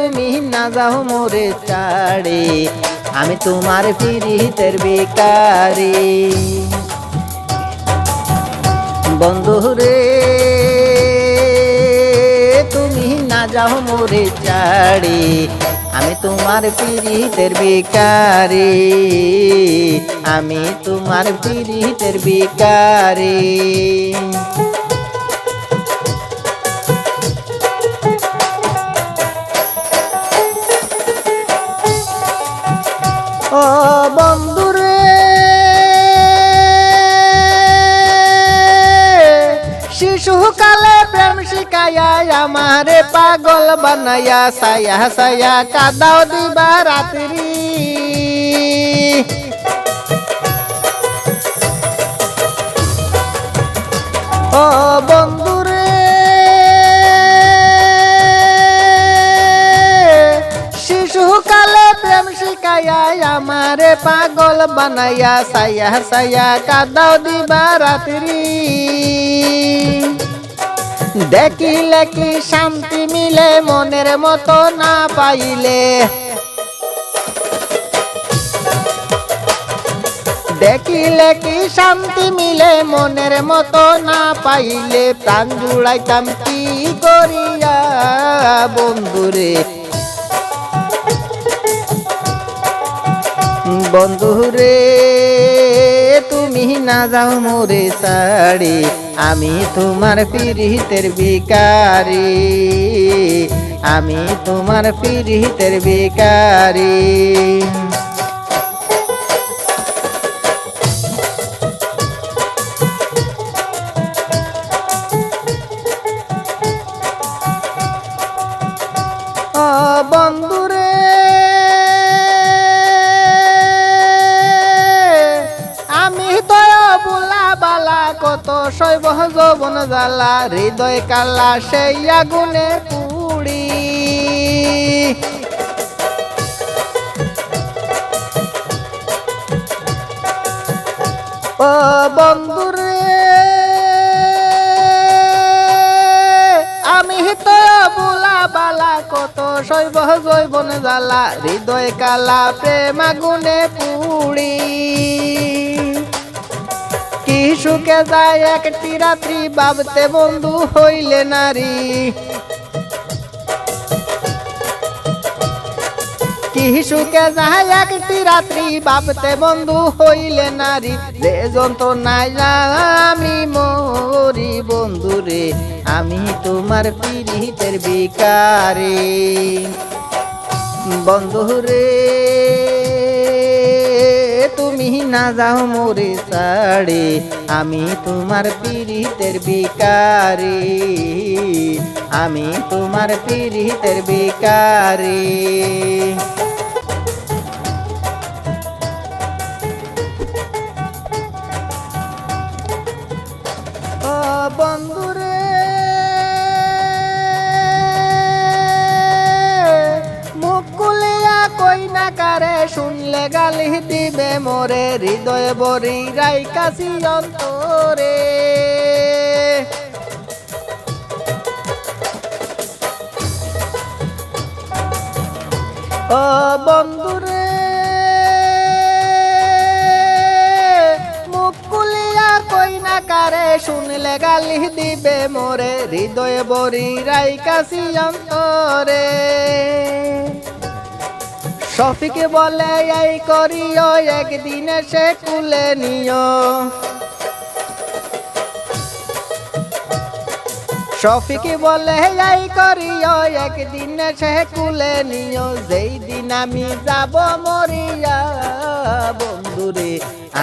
তুমি না যাও মোরে ছাড়ে, আমি তোমার পিরিতের ভিখারি। বন্ধুরে তুমি না যাও মোরে ছাড়ে, আমি তোমার পিরিতের ভিখারি, আমি তোমার পিরিতের ভিখারি। ও বন্ধুরে শিশুকালে প্রেম শিখাইয়া আমারে পাগল বানাইয়া সায়া সায়া কাদাও দিবা রাত্রি। ও বন্ধুরে শিশুকালে প্রেম শিখাইয়া আমারে পাগল বানাইয়া সায়া সায়া কাদাও দিবা রাত্রি। দেখিলে কি শান্তি মিলে মনের মতো না পাইলে, দেখিলে কি শান্তি মিলে মনের মতো না পাইলে, প্রাণ জুড়াইতাম কি করিয়া বন্ধুরে। বন্ধুরে তুমি না যাও মোরে ছাড়ে, আমি তোমার পিরিতের ভিখারি, আমি তোমার পিরিতের ভিখারি। ও বন্ধুরে আমি তো বুলা বালা কত শৈব যৌবন জ্বালা, হৃদয় কালা সেই আগুনে পুড়ি। ও বন্ধুরে আমি তো বুলা বালা কত শৈব যৌবন জ্বালা, হৃদয় কালা প্রেম আগুনে পুড়ি। কি সুখে যায় একটি রাত্রি ভাবতে বন্ধু হইলে নারী, কি সুখে যায় একটি রাত্রি ভাবতে বন্ধু হইলে নারী। যে যন্ত্রণায় আমি মরি বন্ধুরে, আমি তোমার পিরিতের ভিখারি। বন্ধুরে তুমি না যাও মোরে ছাড়ে, আমি তোমার পিরিতের ভিখারি, আমি তোমার পিরিতের ভিখারি। ও বন্ধুরে মুখ খুলিয়া কই না কারে, শুনলে গালি দিবে মোরে, হৃদয় বরি রাইকাছি অন্তরে। ও বন্ধুরে মুখ খুলিয়া কই না কারে, শুনলে গালি দিবে মোরে, হৃদয় বরি রাইকাছি অন্তরে। শফিকে বলে এই করিও একদিন সে কুলে নিও, শফিকে বলে এই করিও একদিন সে কুলে নিও, যেই দিন আমি যাব মরিয়া বন্ধুরে,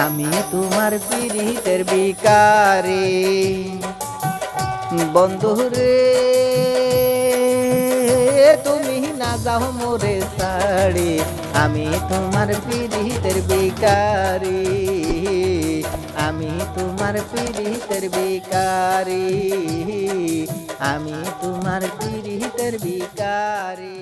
আমি তোমার পিরিতের ভিখারি। বন্ধুরে তুমি না যাও মোরে ছাড়ে, আমি তোমার পিরিতের ভিখারি, আমি তোমার পিরিতের ভিখারি, আমি তোমার পিরিতের ভিখারি।